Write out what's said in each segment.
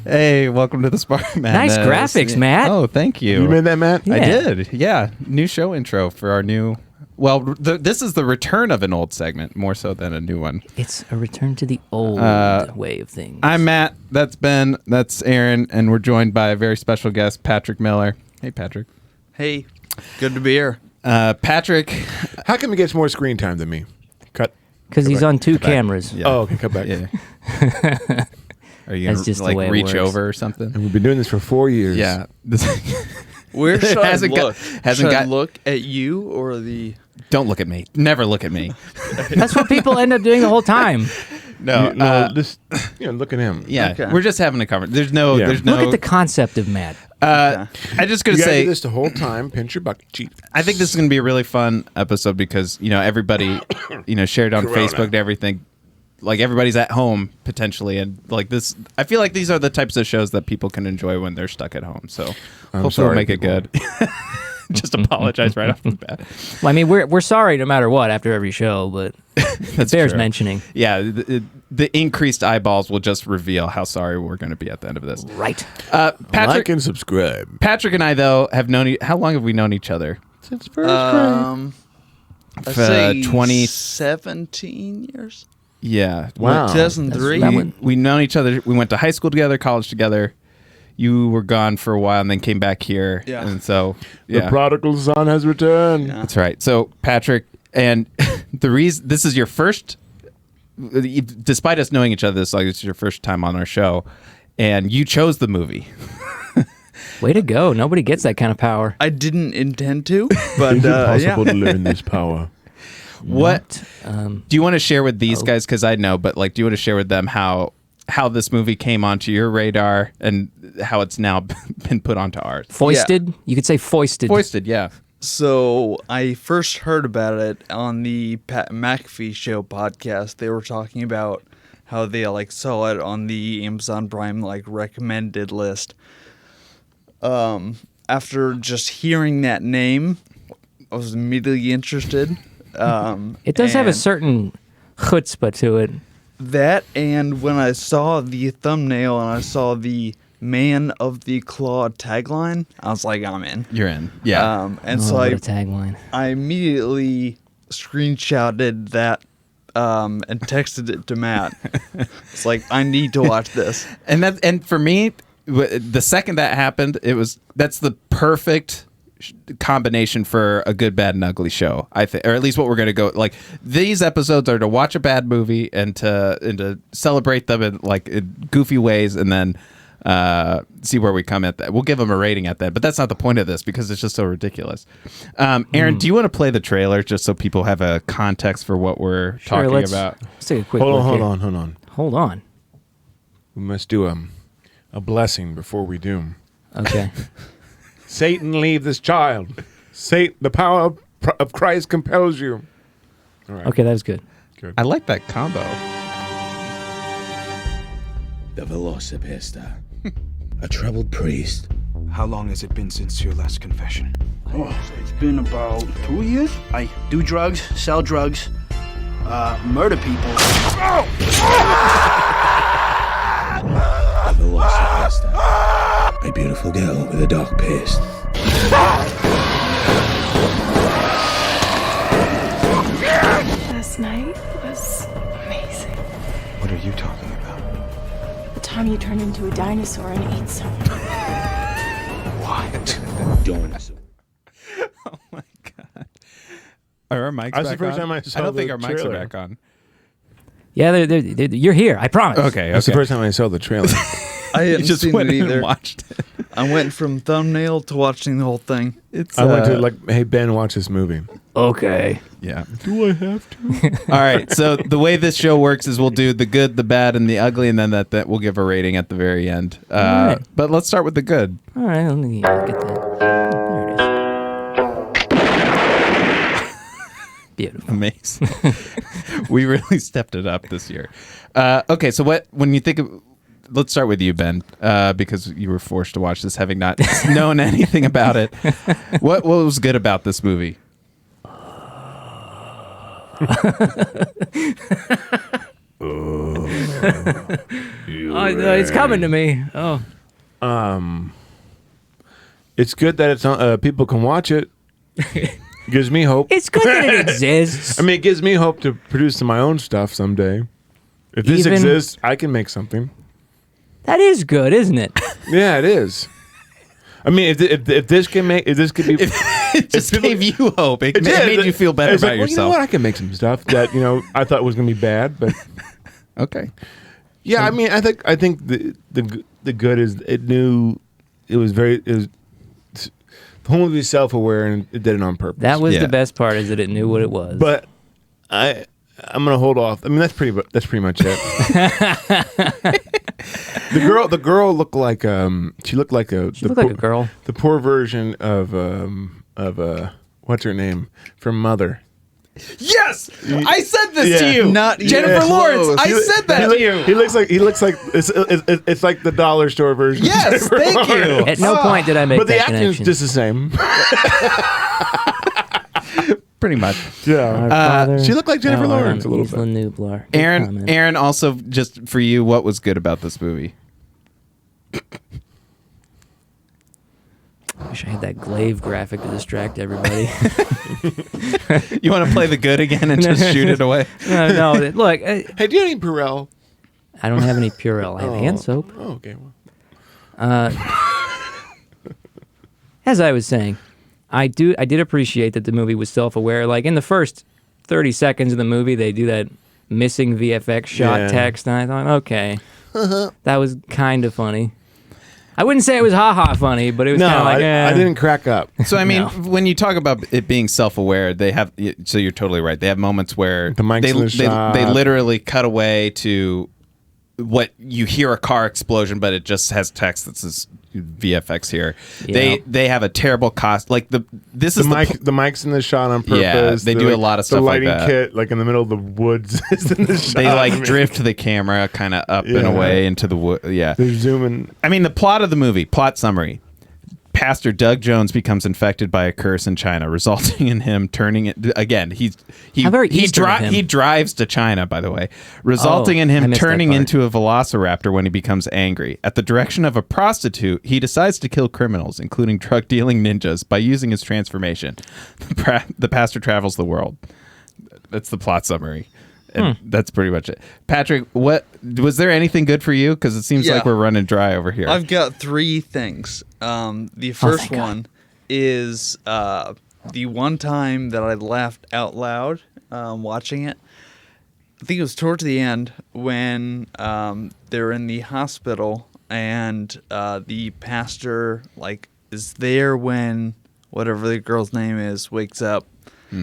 Hey, welcome to the Spark Nice graphics, Matt. Oh, thank you. You made that, Matt? Yeah. I did. Yeah, new show intro for our new. Well, this is the return of an old segment, more so than a new one. It's a return to the old way of things. I'm Matt. That's Ben. That's Aaron, and we're joined by a very special guest, Patrick Miller. Hey, Patrick. Hey, good to be here. Patrick. How come he gets more screen time than me? Cut. Because he's back. on two Cut back. cameras. Yeah. Oh, okay, cut back. Yeah. Are you That's gonna just the way it reach works. over or something? And we've been doing this for 4 years. Yeah. Where should I look? Hasn't should I got- look at you or the... Don't look at me. Never look at me. That's what people end up doing the whole time. No. Just look at him. Yeah. Okay. We're just having a conversation. There's no. Yeah. There's no. Look at the concept of Matt. I just gonna You gotta say. do this the whole time. Pinch your butt cheek. I think this is going to be a really fun episode because, everybody, shared on Corona. Facebook and everything. Like, everybody's at home, potentially. And, like, this, I feel like these are the types of shows that people can enjoy when they're stuck at home. So, hopefully sorry, we'll make people. it good. Just apologize right off the bat. Well, I mean, we're sorry no matter what after every show, but it bears true. mentioning. Yeah, the increased eyeballs will just reveal how sorry we're going to be at the end of this. Right. Like Patrick, and subscribe. Patrick and I, though, have known how long have we known each other? Since first grade. I'd say 20 17 years. Yeah. Wow. 2003. That one- We've known each other. We went to high school together, college together. You were gone for a while and then came back here. Yeah. And so, The yeah. prodigal son has returned. Yeah. That's right. So, Patrick, and the reason this is your first, despite us knowing each other, this is your first time on our show, and you chose the movie. Way to go. Nobody gets that kind of power. I didn't intend to, but Is it possible yeah. to learn this power? What do you want to share with these Oh. guys? Because I know, but do you want to share with them how this movie came onto your radar and how it's now been put onto ours? Foisted? You could say foisted. Foisted, yeah. So I first heard about it on the Pat McAfee Show podcast. They were talking about how they saw it on the Amazon Prime recommended list. After just hearing that name, I was immediately interested. It does have a and certain chutzpah to it. that, and when I saw the thumbnail and I saw the "Man of the Claw" tagline, I was like, I'm in. You're in. Yeah. And Oh, so what a tagline. I immediately screenshotted that and texted it to Matt. It's like, I need to watch this. And for me, the second that happened, that's the perfect combination for a good, bad, and ugly show. I think, or at least what we're going to go. These episodes are to watch a bad movie and to celebrate them in goofy ways, and then see where we come at that. We'll give them a rating at that, but that's not the point of this because it's just so ridiculous. Aaron, do you want to play the trailer just so people have a context for what we're talking about? Let's take a quick Hold look on, here. hold on. Hold on. We must do a blessing before we do. Okay. Satan, leave this child. Satan, the power of Christ compels you. All right. Okay, that was good. Good. I like that combo. The VelociPastor, a troubled priest. How long has it been since your last confession? Oh, it's been about 2 years. I do drugs, sell drugs, murder people. The VelociPastor, a beautiful girl with a dark past. Last night was amazing. What are you talking about? The time you turned into a dinosaur and ate someone. What? Dinosaur. Oh my god! Are our mics That's back the first on? time I saw don't think the our mics are trailer. back on. Yeah, you're here. I promise. Okay, That's the first time I saw the trailer. I You hadn't just seen went it in either. and watched it. I went from thumbnail to watching the whole thing. It's I went to hey Ben, watch this movie. Okay. yeah. Do I have to? All right. So the way this show works is we'll do the good, the bad, and the ugly, and then that we'll give a rating at the very end. right. But let's start with the good. All right, let me get that. There it is. Beautiful. Amazing. We really stepped it up this year. Okay. So when you think of, let's start with you, Ben, because you were forced to watch this, having not known anything about it. What was good about this movie? It's coming to me. Oh, It's good that it's on, people can watch it. Gives me hope. it's good that it exists. I mean, it gives me hope to produce some of my own stuff someday. If this Even- exists, I can make something. That is good, isn't it? Yeah, it is. I mean, if this could be, It just gave you hope. It made you feel better it's about like, well, yourself. you know what? I can make some stuff that I thought was going to be bad, but Okay. yeah, I mean, I think the good is it knew it was the whole movie is self-aware and it did it on purpose. That was Yeah. the best part, is that it knew what it was. But I'm gonna hold off. I mean, that's pretty much it. The girl looked like she looked like a girl. the poor version of what's her name from Mother. Yes, I said this to Yeah. you. Not Jennifer even Lawrence. close. I said that to you. He looks like it's like the dollar store version. of Yes, Jennifer thank Lawrence. you. At no point did I make But the that acting's connection. just the same. Pretty much. Yeah. She looked like Jennifer Lawrence a little bit. Nublar. Aaron, also just for you, what was good about this movie? Wish I had that glaive graphic to distract everybody. You want to play the good again and just shoot it away? no, look, Hey, do you have any Purell? I don't have any Purell. I have hand soap. Oh, okay. Well. As I was saying, I did appreciate that the movie was self-aware. Like in the first 30 seconds of the movie, they do that missing VFX shot Yeah. text, and I thought, okay, that was kind of funny. I wouldn't say it was ha-ha funny, but it was No, kind of like, I didn't crack up. So I mean, when you talk about it being self-aware, they have. So you're totally right. They have moments where The mic's in the shot. they literally cut away to what you hear a car explosion, but it just has text that says VFX here. Yeah. They have a terrible cost. Like The mic's in the shot on purpose. Yeah, they do a lot of stuff The like lighting that. kit, like in the middle of the woods, is in the shot. They I like mean, drift the camera kind of up and Yeah. away into the wood. Yeah. They're zooming. I mean, the plot of the movie, plot summary. Pastor Doug Jones becomes infected by a curse in China, resulting in him turning it again. How very Eastern of him. He drives to China, by the way, resulting in I him missed that turning part. into a velociraptor when he becomes angry. At the direction of a prostitute, he decides to kill criminals, including drug dealing ninjas, by using his transformation. The pastor travels the world. That's the plot summary. And that's pretty much it. Patrick, what was there anything good for you? Because it seems Yeah. like we're running dry over here. I've got three things. The first thank God. one is the one time that I laughed out loud watching it. I think it was towards the end when they're in the hospital and the pastor is there when whatever the girl's name is wakes up.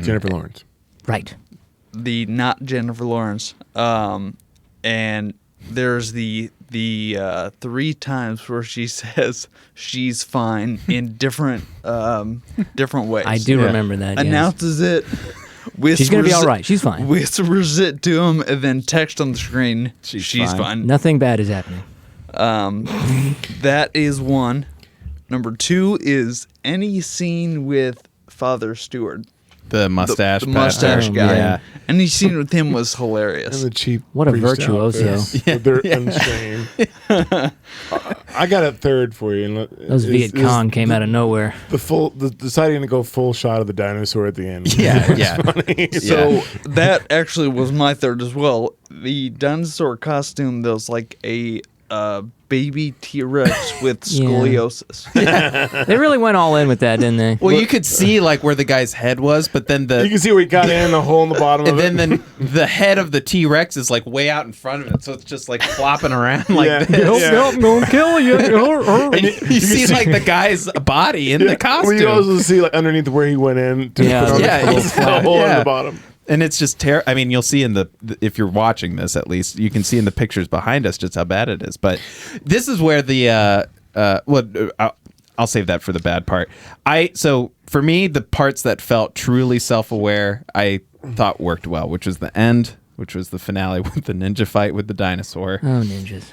Jennifer Lawrence. right. The not Jennifer Lawrence, and there's the three times where she says she's fine in different ways. I do remember that. Yes. Announces it. She's gonna be all whispers right. She's fine. Whispers it to him, and then text on the screen. She's fine. Nothing bad is happening. That is one. Number two is any scene with Father Stewart. The mustache, The mustache Oh, guy. yeah. Any scene with him was hilarious. And the cheap. What a priest virtuoso. outfits with their unchained. I got a third for you. Those Viet Cong came out of nowhere. Deciding to go full shot of the dinosaur at the end. Yeah. So that actually was my third as well. The dinosaur costume, there was like a baby T-Rex with Yeah. scoliosis. They really went all in with that, didn't they? Well, you could see like where the guy's head was, but then You can see where he got in the hole in the bottom and of it. then the head of the T-Rex is like way out in front of it, so it's just like flopping around like Yeah. this. Yeah. I'm gonna kill you. And you see like the guy's body in the costume. Well, you also see like underneath where he went in to Yeah. put on Yeah, the it's- hole in yeah. the bottom. And it's just terrible. I mean, you'll see in if you're watching this, at least you can see in the pictures behind us just how bad it is. But this is where I'll save that for the bad part. So for me, the parts that felt truly self-aware, I thought worked well, which was the end, which was the finale with the ninja fight with the dinosaur. Oh, ninjas.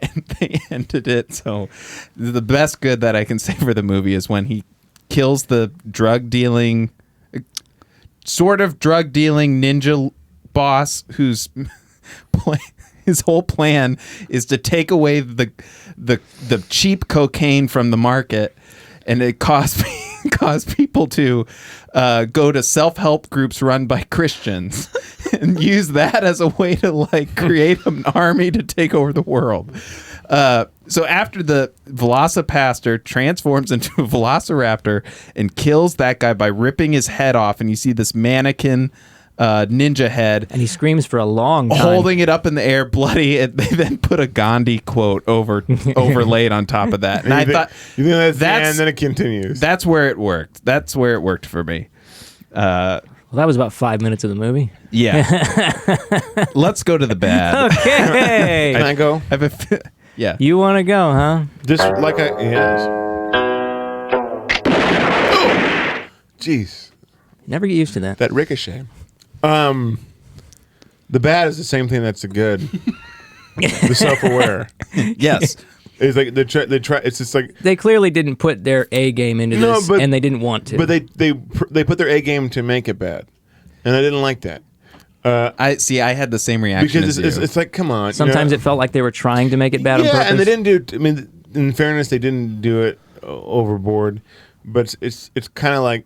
And they ended it. So the best good that I can say for the movie is when he kills the sort of drug dealing ninja boss who's his whole plan is to take away the cheap cocaine from the market, and it cause people to go to self-help groups run by Christians and use that as a way to like create an army to take over the world. So after the VelociPastor transforms into a velociraptor and kills that guy by ripping his head off, and you see this mannequin ninja head, And he screams for a long time. holding it up in the air, bloody. And they then put a Gandhi quote overlaid on top of that. And I thought you think that's and then it continues. that's where it worked. That's where it worked for me. Well, that was about 5 minutes of the movie. Yeah. Let's go to the bad. Okay. Can I go? Yeah. You want to go, huh? Just like I yes. Jeez, Never get used to that. that ricochet. The bad is the same thing that's the good. The self-aware. Yes. It's like they try. It's just like They clearly didn't put their A game into No, this, but- and they didn't want to. but they put their A game to make it bad, and I didn't like that I had the same reaction because as you. it's like come on. Sometimes it felt like they were trying to make it bad on purpose. and they didn't do. I mean, in fairness, they didn't do it overboard, but it's kind of like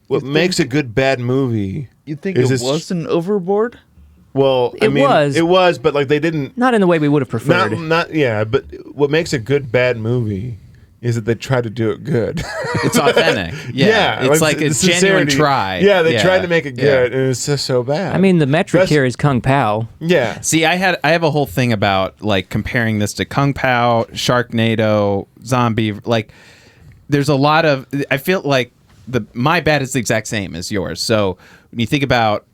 what makes a good bad movie. You think is it this- wasn't overboard? Well, I It mean, was. It was, but like they didn't. Not in the way we would have preferred. Yeah, but what makes a good bad movie is that they try to do it good. It's authentic. Yeah. It's like a the genuine sincerity. try. Yeah, they tried to make it Yeah. good, and it's just so bad. I mean, the metric That's- here is Kung Pao. yeah. See, I have a whole thing about like comparing this to Kung Pao, Sharknado, Zombie. Like, there's a lot of. I feel like my bad is the exact same as yours. So when you think about,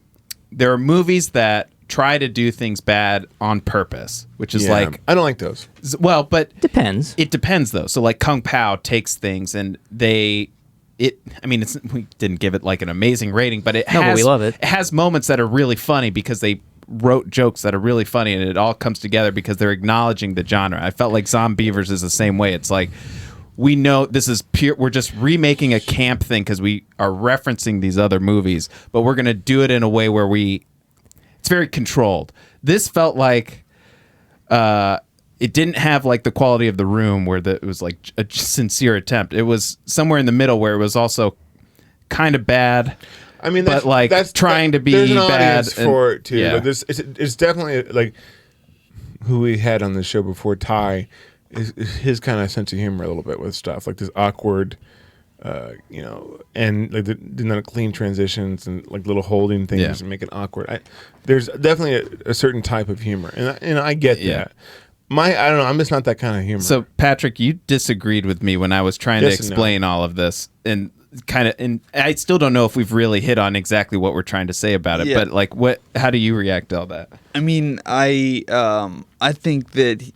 there are movies that try to do things bad on purpose, which is Yeah. like, I don't like those. well, but Depends. it depends though. So like Kung Pao takes things and we didn't give it like an amazing rating, but it No, has but we love it. It has moments that are really funny because they wrote jokes that are really funny, and it all comes together because they're acknowledging the genre. I felt like Zombievers is the same way. It's like, we know this is pure, we're just remaking a camp thing because we are referencing these other movies, but we're going to do it in a way where it's very controlled. This felt like it didn't have like the quality of The Room, where it was like a sincere attempt. It was somewhere in the middle where it was also kind of bad. I mean, but like trying to be there's an bad audience for it too. Yeah. Like it's definitely like who we had on the show before. Ty is his kind of sense of humor a little bit with stuff like this awkward. And like the not clean transitions and like little holding things Yeah. and make it awkward. There's definitely a certain type of humor, and I get Yeah. that. I don't know. I'm just not that kind of humor. So Patrick, you disagreed with me when I was trying Yes to and no. explain all of this, and I still don't know if we've really hit on exactly what we're trying to say about it. Yeah. But like, how do you react to all that? I mean, I think that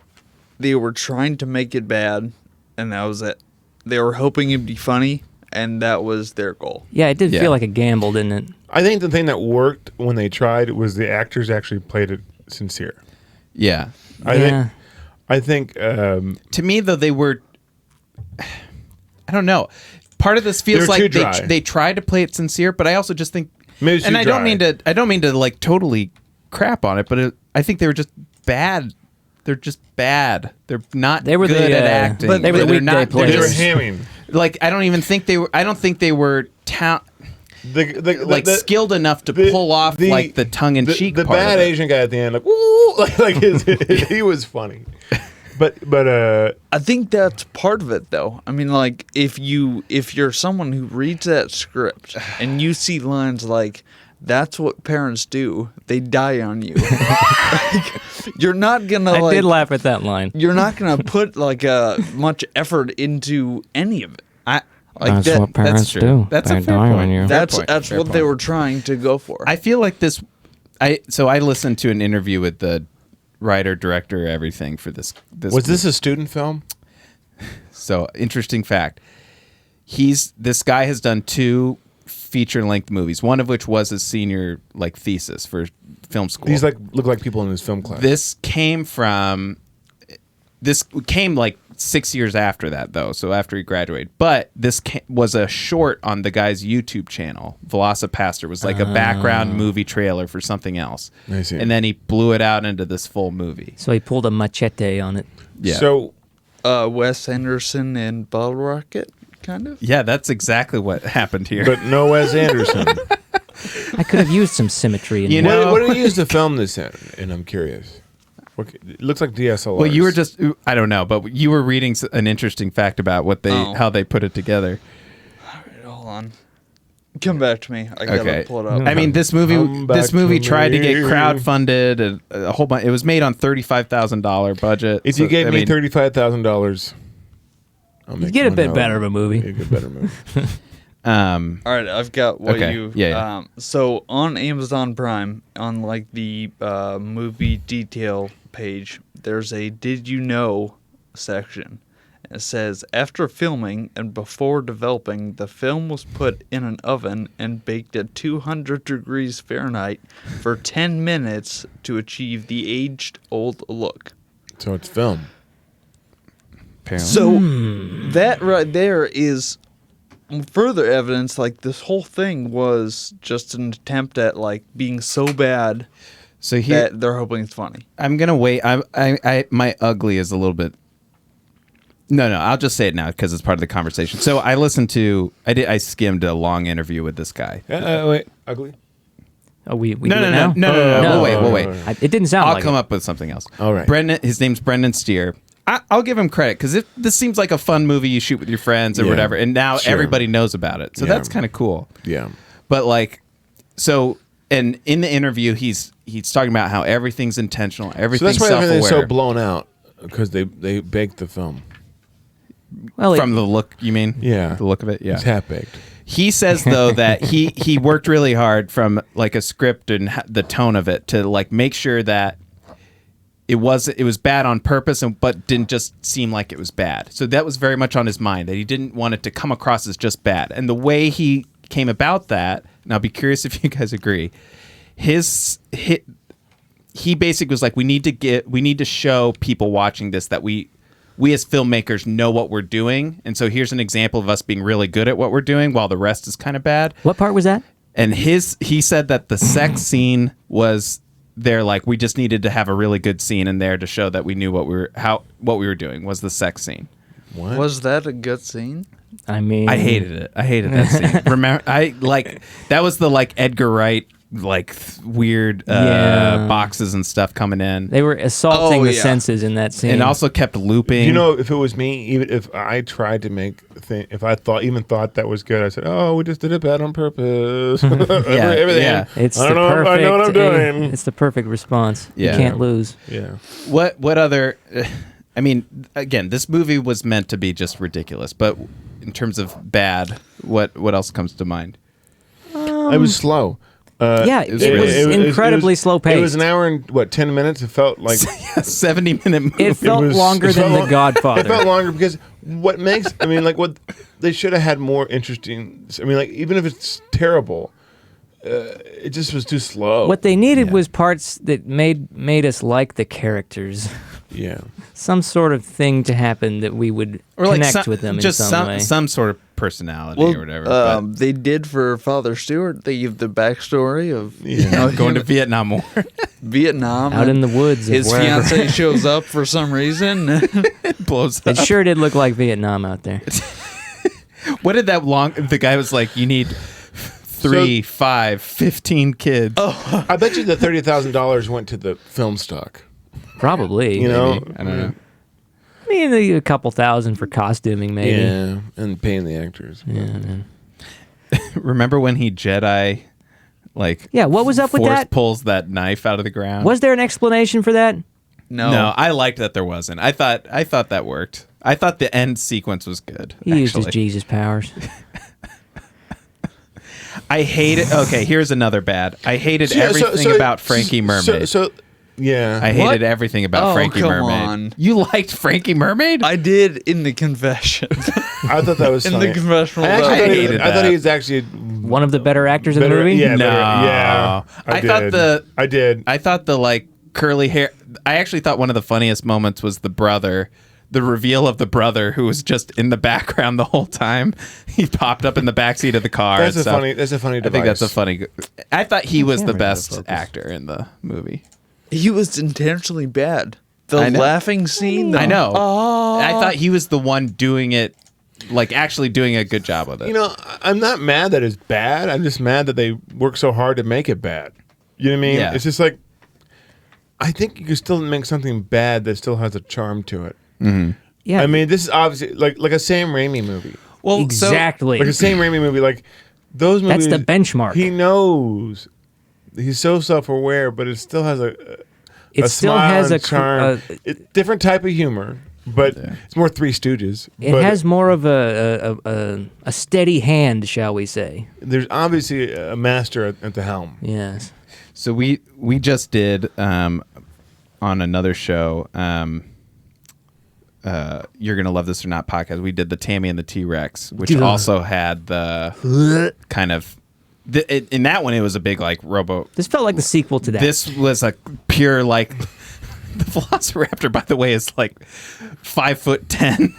they were trying to make it bad, and that was it. They were hoping it'd be funny, and that was their goal. Yeah, it did Yeah. feel like a gamble, didn't it? I think the thing that worked when they tried was the actors actually played it sincere. Yeah. I think To me, though, they were. I don't know. Part of this feels They're like too dry. they tried to play it sincere, but I also just think, Maybe it's and too I don't dry. mean to like totally crap on it, but I think they were just bad. They're just bad. They're not They were good the, at acting. but they were the They're weekday not. players. they were just- hamming. Like I don't even think they were. I don't think they were The skilled enough to pull off like the tongue in cheek. The part bad of it. Asian guy at the end, like woo, like he was funny. But I think that's part of it, though. I mean, like if you're someone who reads that script and you see lines like "That's what parents do; they die on you," like, you're not gonna. I like, did laugh at that line. You're not gonna put like much effort into any of it. Like That's what parents true. do. That's They a fair die point. on you. Fair That's point. that's Fair what they point. were trying to go for. I feel like this. I listened to an interview with the writer, director, everything for this. was this a student film? So interesting fact. This guy has done 2 feature-length movies, one of which was his senior like thesis for film school. These look like people in his film class. This came like 6 years after that, though. So after he graduated, but this was a short on the guy's YouTube channel. VelociPastor was like a background movie trailer for something else, I see. and then he blew it out into this full movie. So he pulled a machete on it. Yeah. So Wes Anderson and Bottle Rocket, kind of. Yeah, that's exactly what happened here. but no Wes Anderson. I could have used some symmetry in You there. know- What did he use to film this in? And I'm curious. It looks like DSLR. Well, you were just, I don't know, but you were reading an interesting fact about how they put it together. All right, hold on. Come back to me. I gotta Okay. pull it up. I mean, this Come back movie to tried to get me. crowdfunded and a whole bunch. It was made on $35,000 budget. If So, you gave I me mean, $35,000, I'll make get a bit $1. better of a movie. Make a better movie. All right, I've got what Okay, you. yeah. So on Amazon Prime, on like the movie detail page, there's a "Did you know" section. It says, after filming and before developing, the film was put in an oven and baked at 200 degrees Fahrenheit for 10 minutes to achieve the aged-old look. So it's film. apparently. So that right there is further evidence. Like, this whole thing was just an attempt at like being so bad So here, that they're hoping it's funny. I'm gonna wait. My ugly is a little bit. No, I'll just say it now because it's part of the conversation. So I listened to. I skimmed a long interview with this guy. Wait, ugly? Oh, we do No, it now? no. We'll wait. It didn't sound I'll like come it. up with something else. All right. Brendan. His name's Brendan Steer. I'll give him credit because this seems like a fun movie you shoot with your friends or Yeah, whatever, and now sure. everybody knows about it. So Yeah. that's kind of cool. Yeah. But like, so, and in the interview, he's talking about how everything's intentional, So everything's that's why everything's self-aware. so blown out, because they baked the film. Well, From the look, you mean? Yeah. the look of it. Yeah, It's half baked. He says though that he worked really hard from like a script and the tone of it to like make sure that it was bad on purpose but didn't just seem like it was bad. So that was very much on his mind, that he didn't want it to come across as just bad. And the way he came about that, and I'll be curious if you guys agree, he basically was like, we need to show people watching this that we as filmmakers know what we're doing, and so here's an example of us being really good at what we're doing while the rest is kind of bad. what part was that? And he said that the sex scene was there, like we just needed to have a really good scene in there to show that we knew what we were doing was the sex scene. What? Was that a good scene? I mean, I hated it. I hated that scene. Remember, that was the like Edgar Wright weird Yeah. boxes and stuff coming in, they were assaulting Oh, the yeah. senses in that scene. and also kept looping. You know, if it was me, even if I tried to make a thing, if I thought that was good, I said, "Oh, we just did it bad on purpose." Everything. yeah. it's I the know, perfect. I know what I'm doing. It's the perfect response. Yeah. You can't lose. Yeah. What other? I mean, again, this movie was meant to be just ridiculous, but in terms of bad, what else comes to mind? It was slow. Yeah, it was incredibly slow paced. It was an hour and 10 minutes. It felt like A 70-minute movie. It felt longer than The Godfather. It felt longer because what they should have had more interesting. I mean, like, even if it's terrible, it just was too slow. What they needed was parts that made us like the characters. Yeah. Some sort of thing to happen that we would connect with them just in some way. some sort of personality Well, or whatever. But they did for Father Stewart. They give the backstory of going to Vietnam War. Vietnam. Out in and the woods. of his wherever. fiance shows up for some reason. blows It up. sure did look like Vietnam out there. What did that long? The guy was like, "You need 3, 5, 15 kids." Oh. I bet you the $30,000 went to the film stock. Probably. You know, I don't know. I mean, a couple thousand for costuming, maybe. Yeah, and paying the actors. Yeah, man. Remember when he Jedi, like, Yeah, what was up with force that? pulls that knife out of the ground? Was there an explanation for that? No, I liked that there wasn't. I thought that worked. I thought the end sequence was good. He used his actually. Jesus powers. I hated. Okay, here's another bad. I hated everything about Frankie Mermaid. Yeah. I hated What? everything about Oh, Frankie come Mermaid. on. You liked Frankie Mermaid? I did in the confession. I thought that was in funny. the confessional. I I hated thought that. he was actually One of the better actors in the movie? Yeah, No. yeah. I thought I did. I thought the like curly hair. I actually thought one of the funniest moments was the brother the reveal of the brother who was just in the background the whole time. He popped up in the backseat of the car. That's and a stuff. funny. That's a funny I device. think that's a funny. I thought he was the camera's best out of focus. actor in the movie. He was intentionally bad. The I know. laughing scene. I know. I thought he was the one doing it, like actually doing a good job with it. You know, I'm not mad that it's bad. I'm just mad that they work so hard to make it bad. You know what I mean? Yeah. It's just like, I think you can still make something bad that still has a charm to it. Yeah. I mean, this is obviously like a Sam Raimi movie. well, exactly. Like a Sam Raimi movie. Like those movies. That's the benchmark. He knows. He's so self-aware, but it still has It still smile has and a charm. Different type of humor, but it's more Three Stooges. It but has more of a steady hand, shall we say? There's obviously a master at the helm. Yes. So we just did on another show. You're gonna love this or not podcast. We did the Tammy and the T-Rex, which Ugh. also had the kind of. In that one, it was a big like robo. This felt like the sequel to that. This was a pure like. The Velociraptor, by the way, is like 5'10".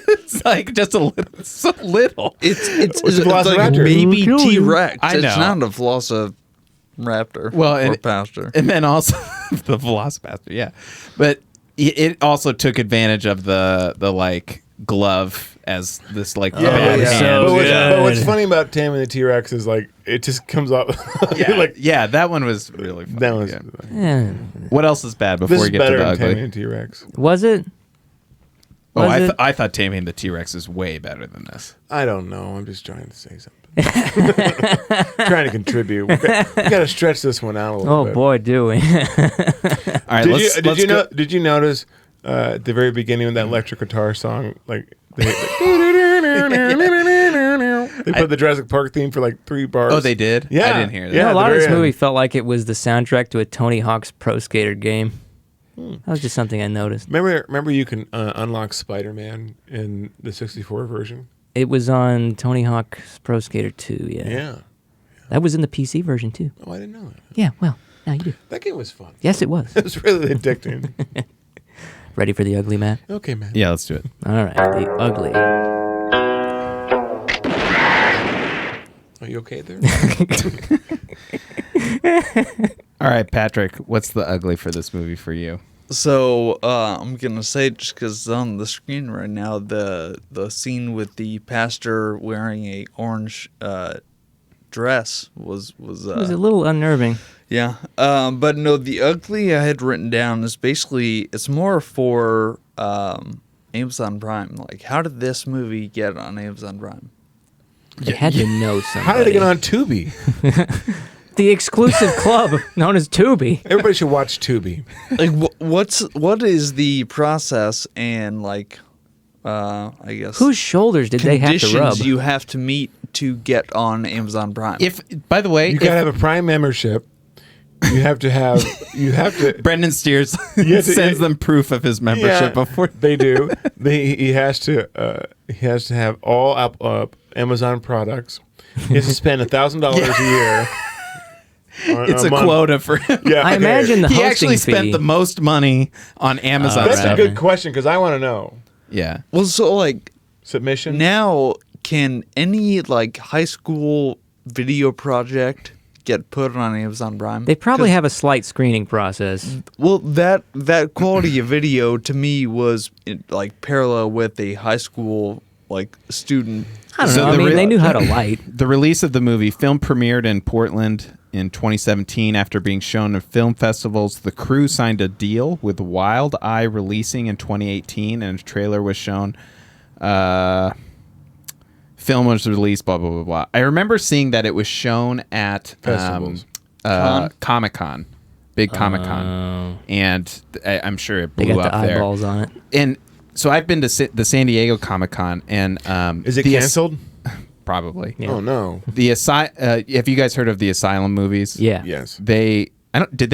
It's like just a little. It's so little. It's a like a velociraptor? baby It'll kill you. T-Rex. I It's know. not a velociraptor. Well, or and- pastor. And then also the VelociPastor, yeah. But it also took advantage of the like glove as this like bad yeah. hand. So But what's good. funny about Tammy and the T-Rex is like it just comes off. Yeah, like yeah, that one was really funny. that was. yeah. Yeah. What else is bad This before is we get to better the than Tammy ugly? and T-Rex. Was it? Oh, Was it? I thought Tammy and the T-Rex is way better than this. I don't know. I'm just trying to say something. Trying to contribute. We got to stretch this one out a little Oh bit. boy, do we? All right, Did you notice at the very beginning of that electric guitar song, like they put the Jurassic Park theme for like 3 bars? Oh, they did? Yeah, I didn't hear that. Yeah, a at lot the of this very movie end. felt like it was the soundtrack to a Tony Hawk's Pro Skater game. That was just something I noticed. Remember, you can unlock Spider-Man in the 64 version. It was on Tony Hawk's Pro Skater 2, yeah. Yeah. That was in the PC version too. Oh, I didn't know that. Yeah, well, now you do. That game was fun. Yes, it was. It was really addicting. Ready for the ugly, Matt? Okay, man. Yeah, let's do it. All right, the ugly. Are you okay there? All right, Patrick, what's the ugly for this movie for you? So I'm gonna say, just because it's on the screen right now, the scene with the pastor wearing a orange dress was It was a little unnerving. yeah. But no, the ugly I had written down is basically it's more for Amazon Prime. Like, how did this movie get on Amazon Prime? It had to know somebody. How did it get on Tubi? The exclusive club known as Tubi. Everybody should watch Tubi. Like, what is the process and like, I guess Whose shoulders did they have to rub? conditions you have to meet to get on Amazon Prime? If, by the way, You gotta have a Prime membership. You have to. Brendan Steers have to- sends them proof of his membership before. they do. He has to have all Amazon products. He has to spend $1,000 a year. It's a month. quota for him. Yeah, I imagine the He hosting actually spent fee. the most money on Amazon. That's a stuff. good question because I want to know. Yeah. Well, so like Submission. now, can any like high school video project get put on Amazon Prime? They probably 'Cause- have a slight screening process. Well, that quality of video to me was like parallel with a high school like student. I don't So know. I the mean, they knew how to light. The release of the movie, film premiered in Portland in 2017 after being shown at film festivals. The crew signed a deal with Wild Eye Releasing in 2018, and a trailer was shown. Film was released, blah, blah, blah, blah. I remember seeing that it was shown at Festivals. Comic-Con, big Comic-Con. And I'm sure it They blew got up the there. eyeballs on it. And so I've been to the San Diego Comic-Con, and Is it the canceled? Probably. Yeah. Oh no. The have you guys heard of the Asylum movies? Yeah. Yes. They did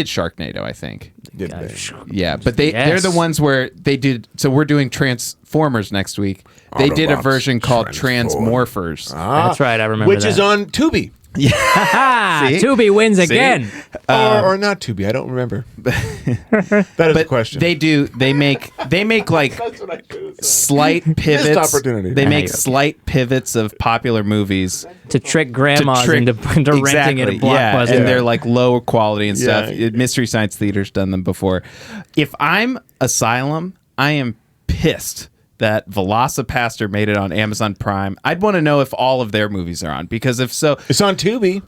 Sharknado, I think. Did God, they? Yeah, but they're Yes. the ones where they did. So we're doing Transformers next week. They did a Autobots version called transform. Transmorphers. Ah, That's right, I remember Which is that. on Tubi. Ha! See? Tubi wins See? again. Or not to be. I don't remember. That is the question. They make like That's what I should slight pivots. opportunity. They Ah, make you're okay. slight pivots of popular movies To trick grandmas trick- into renting it at Yeah, Blockbuster. and they're like low quality and stuff. Yeah. Mystery Science Theater's done them before. If I'm Asylum, I am pissed that VelociPastor made it on Amazon Prime. I'd want to know if all of their movies are on, because if so, It's on Tubi.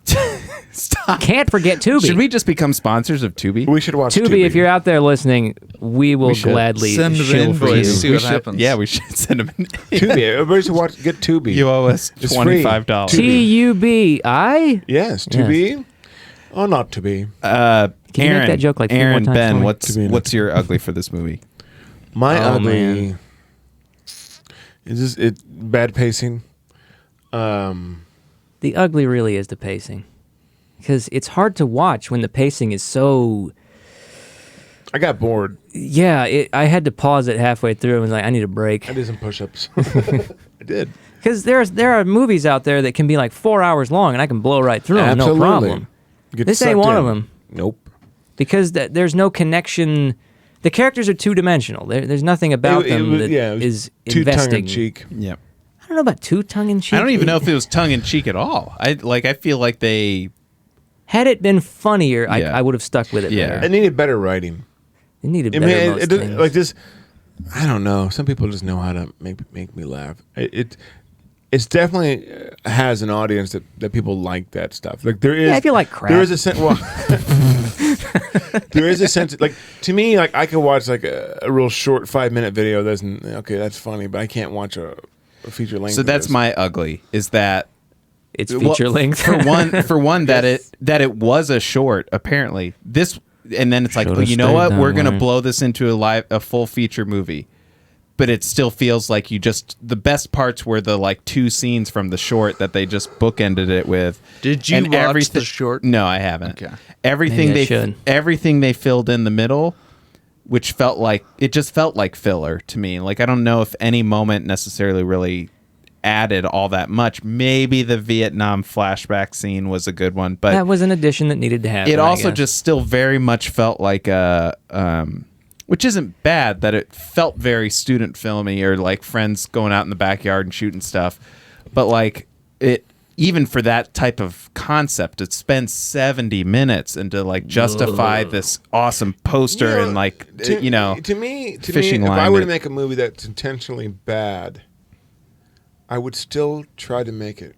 stop. Can't forget Tubi. Should we just become sponsors of Tubi? We should watch Tubi, if you're out there listening, we will should. gladly Send them shill for you. invoice. See We what should- happens. Yeah, we should send them. Tubi. Everybody should get Tubi. You owe us It's free. $25. Tubi. Yes, Tubi. Oh, not Tubi. Can you make that joke like 3 more Aaron, times Ben, for me? what's your ugly for this movie? My Oh, ugly man. is this bad pacing. The ugly really is the pacing, because it's hard to watch when the pacing is so. I got bored. Yeah, I had to pause it halfway through and was like, I need a break. I did some push-ups. I did. Because there are movies out there that can be like 4 hours long and I can blow right through them, no Absolutely. problem. Get This ain't sucked one in. of them. Nope. Because there's no connection. The characters are two-dimensional. There's nothing about them that it was is too investing. tongue-in-cheek. Yeah. I don't know about too tongue-in-cheek. I don't even know if it was tongue in cheek at all. I feel like they. Had it been funnier, Yeah. I would have stuck with it Yeah. better. It needed better writing. It needed I better mean, most it things. like this. I don't know. Some people just know how to make me laugh. It's definitely has an audience that people like that stuff. Like there is. Yeah, if you like crap. There is a sense. Well, there is a sense. Like to me, like I could watch like a real short 5-minute video. That's funny, but I can't watch a feature length. So of that's this. my ugly. Is that It's feature well, length. for one that it was a short apparently. This and then it's like, Should've well, you know stayed what? that We're gonna way. blow this into a full feature movie. But it still feels like the best parts were the like 2 scenes from the short that they just bookended it with. Did you And watch the short? No, I haven't. Okay. Maybe I should. Everything they filled in the middle, which felt like filler to me. Like I don't know if any moment necessarily really added all that much. Maybe the Vietnam flashback scene was a good one, but that was an addition that needed to happen. it I also guess. just still very much felt like a which isn't bad, that it felt very student filmy or like friends going out in the backyard and shooting stuff, but like it, even for that type of concept, it spends 70 minutes and to like justify this awesome poster and like to me, fishing if line I were to that- make a movie that's intentionally bad, I would still try to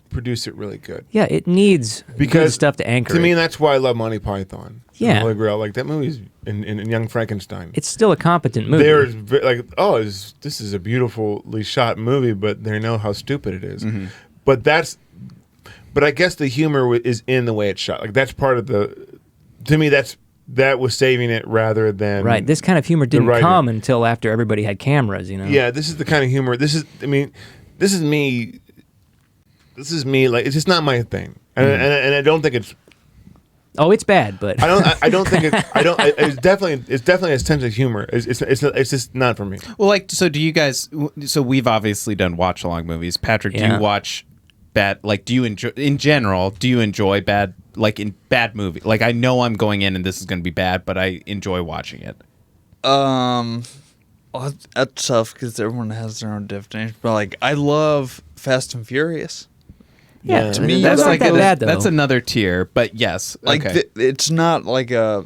produce it really good. Yeah, it needs good stuff to anchor To me, it. that's why I love Monty Python. Yeah. And Holy Grail, like that movie's in Young Frankenstein. It's still a competent movie. There's this is a beautifully shot movie, but they know how stupid it is. Mm-hmm. But I guess the humor is in the way it's shot. Like that's part of the. To me, that was saving it rather than right. This kind of humor didn't writing. come until after everybody had cameras, you know? Yeah, this is the kind of humor. This is me. This is me. Like it's just not my thing, and I don't think it's. Oh, it's bad, but I don't think it. I don't. It's definitely a sense of humor. It's just not for me. well, like, so do you guys, so we've obviously done watch along movies. Patrick, do Yeah. you watch bad, like, do you enjoy, in general, do you enjoy bad, like in bad movie? Like I know I'm going in and this is going to be bad, but I enjoy watching it. Well, that's tough because everyone has their own definition. But like, I love Fast and Furious. yeah, To me, that's that's not like that bad though. That's another tier, but yes. Like, Okay. it's not like they're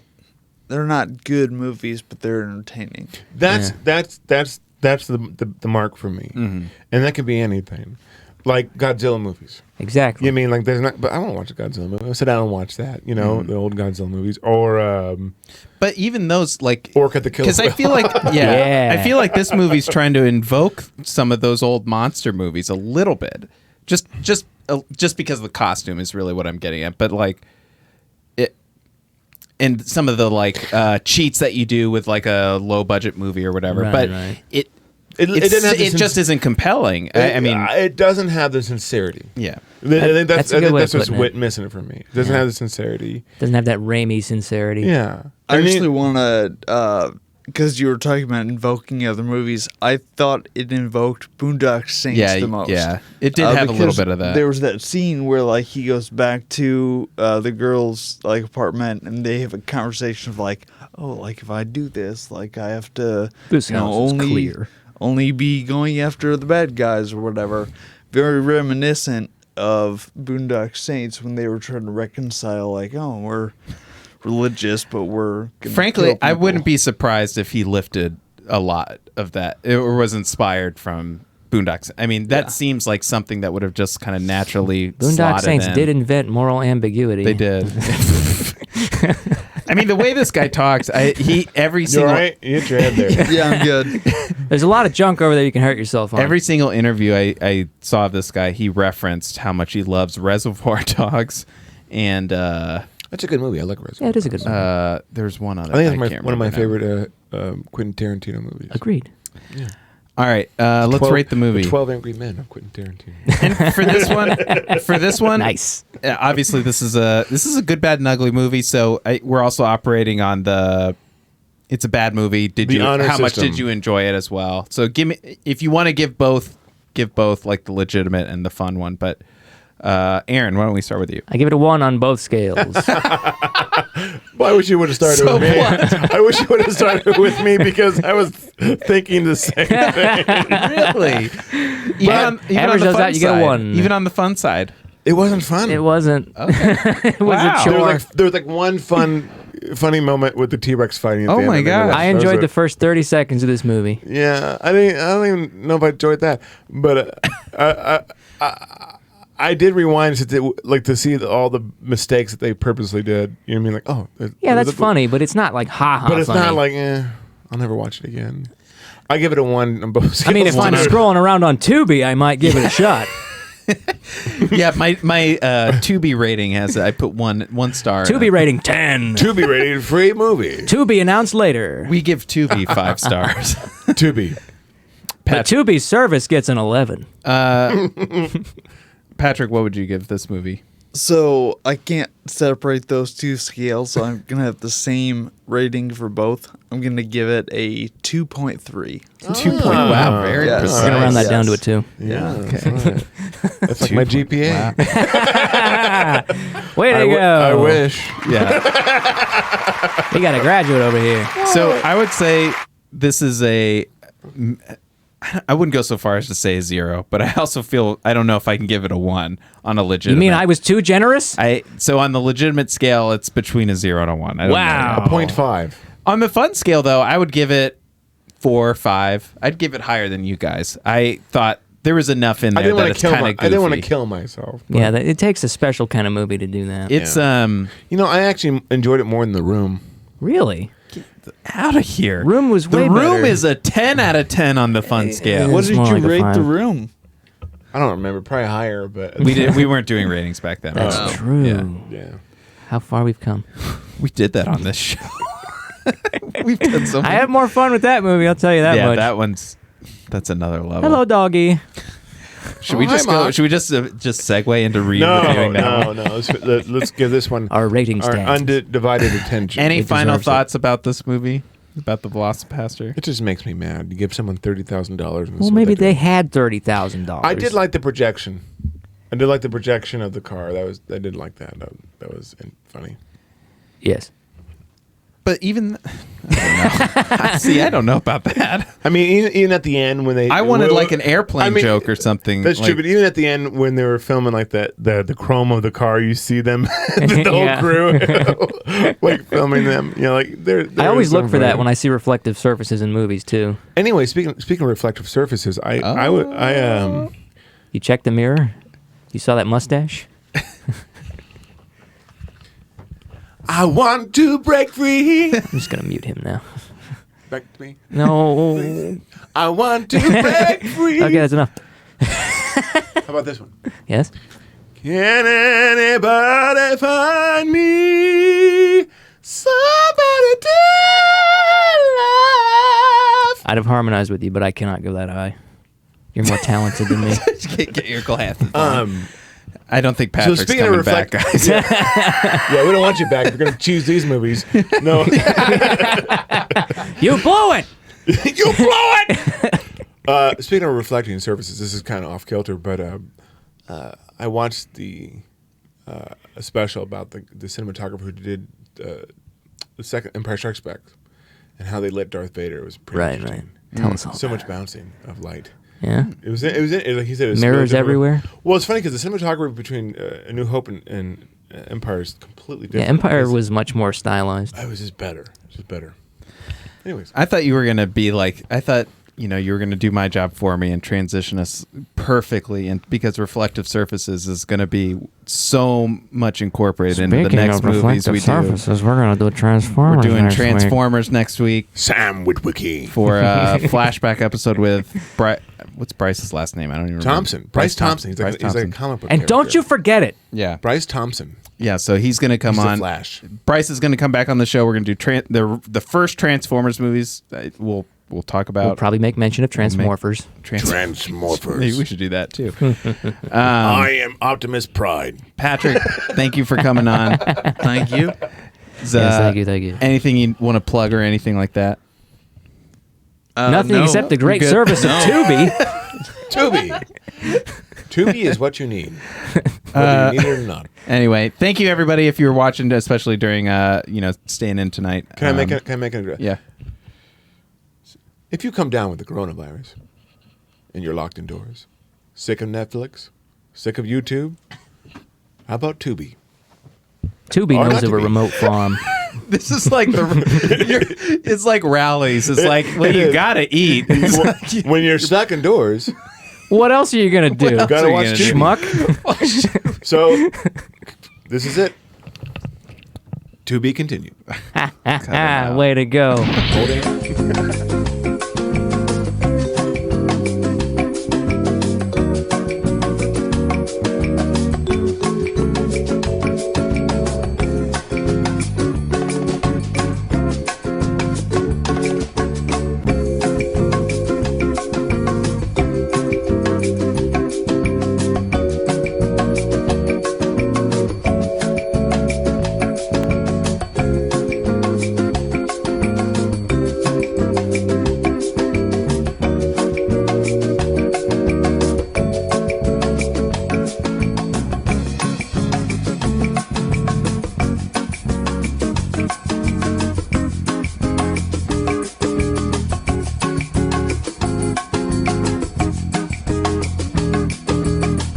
not good movies, but they're entertaining. That's the mark for me, Mm-hmm. and that could be anything, like Godzilla movies. exactly. You mean like there's not? But I won't watch a Godzilla movie. I sit down and watch that. You know, the old Godzilla movies, or But even those, like, Orca the Killer because I Whale. feel like, Yeah. I feel like this movie's trying to invoke some of those old monster movies a little bit, just because the costume is really what I'm getting at. But like, it, and some of the like cheats that you do with like a low budget movie or whatever. Right, but right. it didn't have the it just isn't compelling. I mean, it doesn't have the sincerity. yeah. I think that's a I good think way that's of what's putting it. missing it for me. It doesn't have the sincerity. Doesn't have that Raimi sincerity. Yeah, I mean, actually want to because you were talking about invoking other movies, I thought it invoked Boondock Saints the most. Yeah, it did have a little bit of that. There was that scene where like he goes back to the girl's like apartment and they have a conversation of like, oh, like if I do this, like I have to This house is clear. only be going after the bad guys or whatever. Very reminiscent of Boondock Saints when they were trying to reconcile like, oh, we're religious, but we're gonna Frankly, kill I people. wouldn't be surprised if he lifted a lot of that or was inspired from Boondocks. I mean, that seems like something that would have just kind of naturally Boondock slotted Saints in. did invent moral ambiguity. They did. I mean, the way this guy talks, every You single all right? You hit your head there. Yeah, I'm good. There's a lot of junk over there you can hurt yourself on. every single interview I saw of this guy, he referenced how much he loves Reservoir Dogs, and That's a good movie. I like Reservoir. Yeah, it is a good movie. there's one other. I think it's can't one of my remember now. favorite Quentin Tarantino movies. Agreed. All right, let's 12 rate the movie. 12 Angry Men of Quentin Tarantino. And for this one, Nice. Obviously, this is a good, bad, and ugly movie. So we're also operating on the. It's a bad movie. The honor How much system. did you enjoy it as well? So give me, if you want to give both like the legitimate and the fun one. But Aaron, why don't we start with you? I give it a 1 on both scales. Well, I wish you would have started So with me. what? I wish you would have started with me because I was thinking the same thing. Really? average does that, you get a 1. Even on the fun side. It wasn't fun. It wasn't. it was Wow. a chore. There was like one funny moment with the T-Rex fighting. At Oh the end my of the movie. gosh. I That was enjoyed a- the first 30 seconds of this movie. Yeah, I don't even know if I enjoyed that, but I did rewind to see all the mistakes that they purposely did. You know what I mean? Like, oh, Yeah, that's funny, but it's not like ha-ha But it's funny. not like, I'll never watch it again. I give it a 1 on both scales. I mean, if I'm scrolling around on Tubi, I might give it a shot. Yeah, my Tubi rating has I put one star. Tubi rating 10. Tubi rated free movie. Tubi announced later. We give Tubi 5 stars. Tubi. But Tubi's service gets an 11. Patrick, what would you give this movie? So I can't separate those two scales, so I'm gonna have the same rating for both. I'm gonna give it a 2.3. 2 point. Wow, very Yes. precise. I'm going to round that down to a Yes. 2. Yeah. Okay. That's like my GPA. Way to go. I wish. Yeah. We got a graduate over here. So I would say this is I wouldn't go so far as to say a 0, but I also feel I don't know if I can give it a 1 on a legitimate. You mean I was too generous? So on the legitimate scale, it's between a 0 and a 1. I don't Wow. know. A 0.5. On the fun scale, though, I would give it 4 or 5. I'd give it higher than you guys. I thought there was enough in I there didn't that want it's to kill. kind of goofy. I didn't want to kill myself. but, Yeah, it takes a special kind of movie to do that. It's You know, I actually enjoyed it more than The Room. Really? out of here. Room was way The Room better. is a 10 out of 10 on the fun scale. What It's did more you like a rate 5. The Room? I don't remember. Probably higher, but We weren't doing ratings back then. That's true. Yeah. yeah. How far we've come. We did that on this show. We've done so I much. have more fun with that movie, I'll tell you that Yeah, much. that's another level. Hello, doggy. Should we Oh, hi, just go? Mark. Should we just segue into No, reviewing that one? no. Let's give this one Our rating our stands. undivided attention. Any It final deserves it. thoughts about this movie? About the VelociPastor? It just makes me mad. You give someone $30,000. Well, maybe they had $30,000. I did like the projection. I did like the projection of the car. I did like that. That was funny. Yes. But even, I don't know. See, I don't know about that. I mean, even at the end when they, I wanted well, like an airplane I mean, joke or something. That's like, true. But even at the end when they were filming like the chrome of the car, you see them, the whole Yeah. crew, like filming them. You know, like they're I always look for that funny. when I see reflective surfaces in movies too. Anyway, speaking of reflective surfaces, You checked the mirror. You saw that mustache. I want to break free. I'm just gonna mute him now. Back to me. No. I want to break free. Okay, that's enough. How about this one? Yes. Can anybody find me somebody to love? I'd have harmonized with you, but I cannot go that high. You're more talented than me. get your glasses. I don't think Patrick's speaking of coming back, guys. Yeah, we don't want you back. We're going to choose these movies. No. You blew it. You blow it! Speaking of reflecting surfaces, this is kind of off kilter, but I watched a special about the cinematographer who did the second Empire Strikes Back and how they lit Darth Vader. It was pretty interesting. Tell us all. So about much bouncing of light. Yeah. It was like he said, it was Mirrors different. everywhere? Well, it's funny because the cinematography between A New Hope and Empire is completely different. Yeah, Empire was much more stylized. It was just better. Anyways. I thought you were going to be like, you were going to do my job for me and transition us perfectly, and because reflective surfaces is going to be so much incorporated into the next movies we do. We're going to do Transformers. We're doing Transformers next week Sam Witwicky. for a flashback episode with what's Bryce's last name? I don't even remember. Thompson. Bryce Thompson. He's like a comic book And character. don't you forget it. Yeah. Bryce Thompson. Yeah, so he's going to come He's the on. Flash. Bryce is going to come back on the show. We're going to do the first Transformers movies. We'll talk about. We'll probably make mention of Transmorphers. Transmorphers. Maybe we should do that too. I am Optimus Pride. Patrick, thank you for coming on. Thank you. Yes, thank you. Anything you want to plug or anything like that? Nothing no. except the great Good. service of Tubi. Tubi. Tubi is what you need. Whether you need it or not. Anyway, thank you everybody if you were watching, especially during staying in tonight. Can I make it? Yeah. If you come down with the coronavirus and you're locked indoors, sick of Netflix, sick of YouTube, how about Tubi? Tubi Or knows not of a Tubi. remote farm. This is like it's like rallies. It's like, well, you gotta eat. It's like, When you're stuck indoors, What else are you going to do? else gotta are you watch gonna do? Schmuck? so this is it. To be continued. Way to go. Hold it.